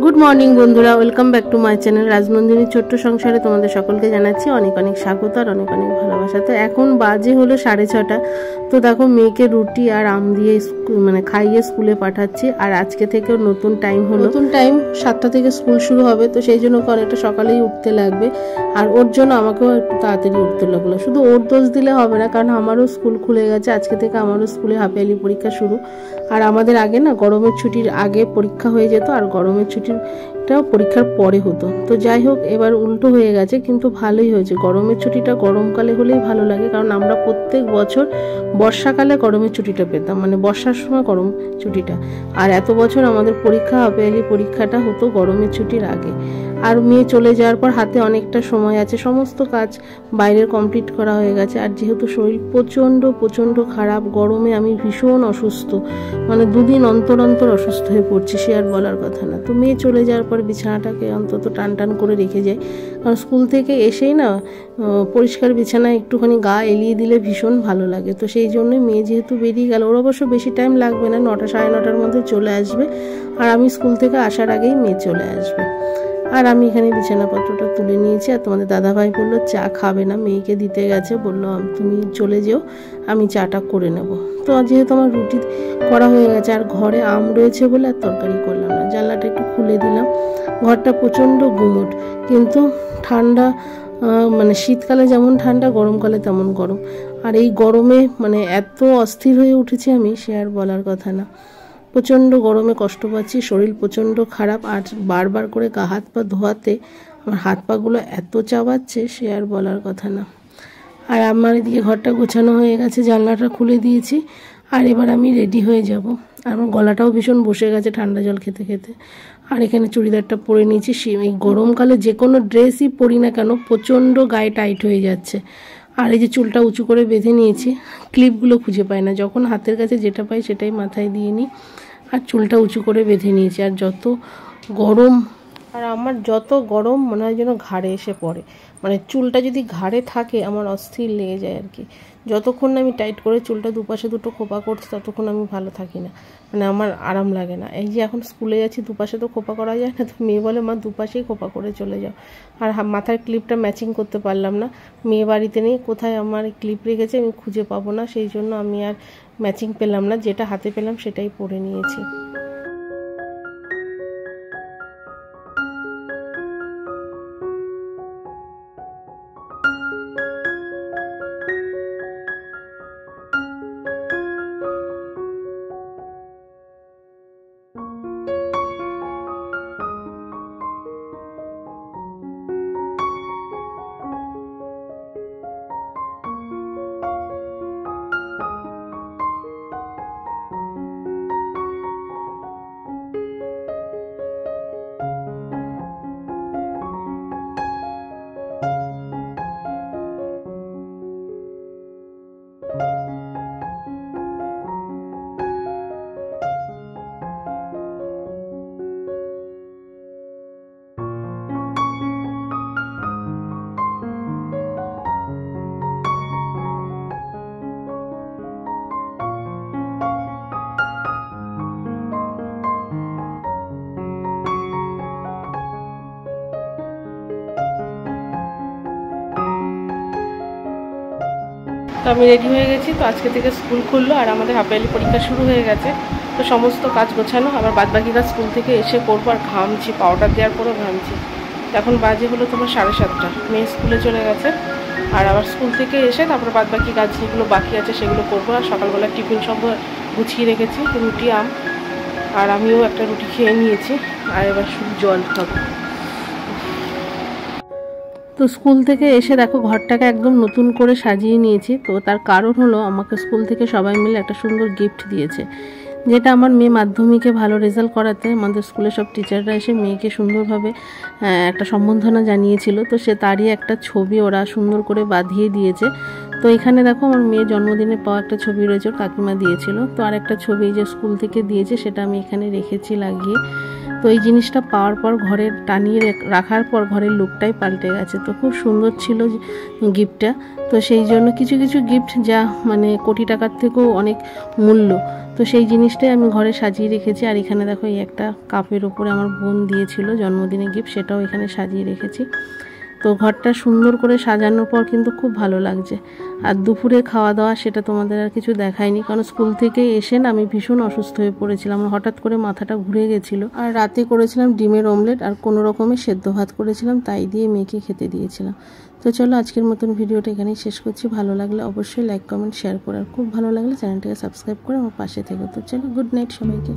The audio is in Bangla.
গুড মর্নিং বন্ধুরা, welcome back to my channel রাজনন্দিনীর ছোট্ট সংসারে তোমাদের সকলকে জানাচ্ছি অনেক অনেক স্বাগত আর অনেক অনেক ভালোবাসা। তো এখন বাজে হলো 6:30। তো দেখো মেয়েকে রুটি আর আম দিয়ে খাইয়ে স্কুলে পাঠাচ্ছি। আর আজকে থেকে নতুন টাইম হলো, নতুন টাইম 7টা থেকে স্কুল শুরু হবে। তো সেই জন্য অনেকটা সকালেই উঠতে লাগবে, আর ওর জন্য আমাকেও একটু তাড়াতাড়ি উঠতে লাগলো। শুধু ওর দোষ দিলে হবে না, কারণ আমারও স্কুল খুলে গেছে। আজকে থেকে আমারও স্কুলে হাফ ইয়ারলি পরীক্ষা শুরু। আর আমাদের আগে না গরমের ছুটির আগে পরীক্ষা হয়ে যেত, আর গরমের ছুটিটাও পরীক্ষার পরে হতো। তো যাই হোক, এবার উল্টো হয়ে গেছে, কিন্তু ভালোই হয়েছে। গরমের ছুটিটা গরমকালে হলেই ভালো লাগে, কারণ আমরা প্রত্যেক বছর বর্ষাকালে গরমের ছুটিটা পেতাম, বর্ষার সময় গরম ছুটিটা। আর এত বছর আমাদের পরীক্ষা হাফ ইয়ারলি পরীক্ষাটা হতো গরমের ছুটির আগে। আর মেয়ে চলে যাওয়ার পর হাতে অনেকটা সময় আছে, সমস্ত কাজ বাইরের কমপ্লিট করা হয়ে গেছে। আর যেহেতু শরীর প্রচণ্ড খারাপ, গরমে আমি ভীষণ অসুস্থ, 2 দিন অন্তর অন্তর অসুস্থ হয়ে পড়ছি, সে আর বলার কথা না। তো মেয়ে চলে যাওয়ার পর বিছানাটাকে অন্তত টান করে রেখে যায়, কারণ স্কুল থেকে এসেই না পরিষ্কার বিছানায় একটুখানি গা এলিয়ে দিলে ভীষণ ভালো লাগে। তো সেই জন্যই মেয়ে যেহেতু বেরিয়ে গেল, ওর অবশ্য বেশি টাইম লাগবে না, 9টা সাড়ে 9টার মধ্যে চলে আসবে। আর আমি স্কুল থেকে আসার আগেই মেয়ে চলে আসবে। আর আমি এখানে বিছানাপত্রটা তুলে নিয়েছি। আর তোমাদের দাদাভাই বললো চা খাবে না, মেয়েকে দিতে গেছে, বললো তুমি চলে যেও, আমি চাটা করে নেব। তো যেহেতু আমার রুটি করা হয়ে গেছে, আর ঘরে আম রয়েছে বলে আর তরকারি করলাম না, জানলাটা একটু খুলে দিলাম। ঘরটা প্রচণ্ড গুমোট, কিন্তু ঠান্ডা, শীতকালে যেমন ঠান্ডা, গরমকালে তেমন গরম। আর এই গরমে এত অস্থির হয়ে উঠেছি আমি, সে আর বলার কথা না। প্রচণ্ড গরমে কষ্ট পাচ্ছি, শরীর প্রচণ্ড খারাপ। আর বারবার করে গা হাত পা ধোয়াতে আমার হাত পাগুলো এত চাবাচ্ছে, সে আর বলার কথা না। আর আমার এদিকে ঘরটা গোছানো হয়ে গেছে, জানলাটা খুলে দিয়েছি। আর এবার আমি রেডি হয়ে যাব। আর আমার গলাটাও ভীষণ বসে গেছে ঠান্ডা জল খেতে খেতে। আর এখানে চুড়িদারটা পরে নিয়েছি। এই গরমকালে যে কোনো ড্রেসই পরি না কেন প্রচণ্ড গায়ে টাইট হয়ে যাচ্ছে। আর এই যে চুলটা উঁচু করে বেঁধে নিয়েছি, ক্লিপগুলো খুঁজে পাই না, যখন হাতের কাছে যেটা পাই সেটাই মাথায় দিয়ে নিই। আর চুলটা উঁচু করে বেঁধে নিয়েছি। আর যত গরম, আর আমার যত গরম মনে হয় যেন ঘাড়ে এসে পড়ে, চুলটা যদি ঘাড়ে থাকে আমার অস্থির লেগে যায় আর কি। যতক্ষণ না আমি টাইট করে চুলটা দুপাশে দুটো খোপা করছি ততক্ষণ আমি ভালো থাকি না, আমার আরাম লাগে না। এই যে এখন স্কুলে যাচ্ছি, দুপাশে তো খোপা করা যায় না, তো মেয়ে বলে মা দুপাশেই খোপা করে চলে যাও। আর মাথার ক্লিপটা ম্যাচিং করতে পারলাম না, মেয়ে বাড়িতে নেই, কোথায় আমার ক্লিপ রেখেছে আমি খুঁজে পাবো না, সেই জন্য আমি আর ম্যাচিং পেলাম না, যেটা হাতে পেলাম সেটাই পরে নিয়েছি। তো আমি রেডি হয়ে গেছি। তো আজকে থেকে স্কুল খুললো আর আমাদের হাফ ইয়ারলি পরীক্ষা শুরু হয়ে গেছে। তো সমস্ত কাজ গোছানো, আবার বাদবাকি কাজ স্কুল থেকে এসে করবো। আর ঘামছি, পাউডার দেওয়ার পরও ঘামছি। এখন বাজে হলো তোমার 7:30। মেয়ে স্কুলে চলে গেছে। আর আবার স্কুল থেকে এসে তারপর বাদবাকি কাজ যেগুলো বাকি আছে সেগুলো করবো। আর সকালবেলা টিফিন সব গুছিয়ে রেখেছি, রুটি আম, আর আমিও একটা রুটি খেয়ে নিয়েছি। আর এবার শুধু জল খাবো। তো স্কুল থেকে এসে দেখো ঘরটাকে একদম নতুন করে সাজিয়ে নিয়েছি। তো তার কারণ হলো আমাকে স্কুল থেকে সবাই মিলে একটা সুন্দর গিফট দিয়েছে, যেটা আমার মেয়ে মাধ্যমিকে ভালো রেজাল্ট করাতে আমাদের স্কুলে সব টিচাররা এসে মেয়েকে সুন্দরভাবে একটা সম্বর্ধনা জানিয়েছিল। তো তারই একটা ছবি ওরা সুন্দর করে বাঁধিয়ে দিয়েছে। তো এখানে দেখো আমার মেয়ের জন্মদিনে পাওয়া একটা ছবি রয়েছে, কাকিমা দিয়েছিল। তো আর একটা ছবি যে স্কুল থেকে দিয়েছে সেটা আমি এখানে রেখেছি লাগিয়ে। তো এই জিনিসটা পাওয়ার পর ঘরে টানিয়ে রাখার পর ঘরের লুকটাই পাল্টে গেছে। তো খুব সুন্দর ছিল গিফটটা। তো সেই জন্য কিছু কিছু গিফট যা মানে কোটি টাকার থেকেও অনেক মূল্য, তো সেই জিনিসটাই আমি ঘরে সাজিয়ে রেখেছি। আর এখানে দেখো এই একটা কাপের উপরে আমার বোন দিয়েছিল জন্মদিনে গিফট, সেটাও এখানে সাজিয়ে রেখেছি। তো ঘরটা সুন্দর করে সাজানোর পর কিন্তু খুব ভালো লাগছে। আর দুপুরে খাওয়া দাওয়া সেটা তোমাদের আর কিছু দেখায়নি, কারণ স্কুল থেকে এসে না আমি ভীষণ অসুস্থ হয়ে পড়েছিলাম, হঠাৎ করে মাথাটা ঘুরে গেছিলো। আর রাতে করেছিলাম ডিমের অমলেট আর কোনো রকমের সেদ্ধ ভাত করেছিলাম, তাই দিয়ে মেয়েকে খেতে দিয়েছিলাম। তো চলো আজকের মতন ভিডিওটা এখানেই শেষ করছি। ভালো লাগলে অবশ্যই লাইক কমেন্ট শেয়ার করে, আর খুব ভালো লাগলে চ্যানেলটাকে সাবস্ক্রাইব করে আমার পাশে থেকো। তো চলো, গুড নাইট সবাইকে।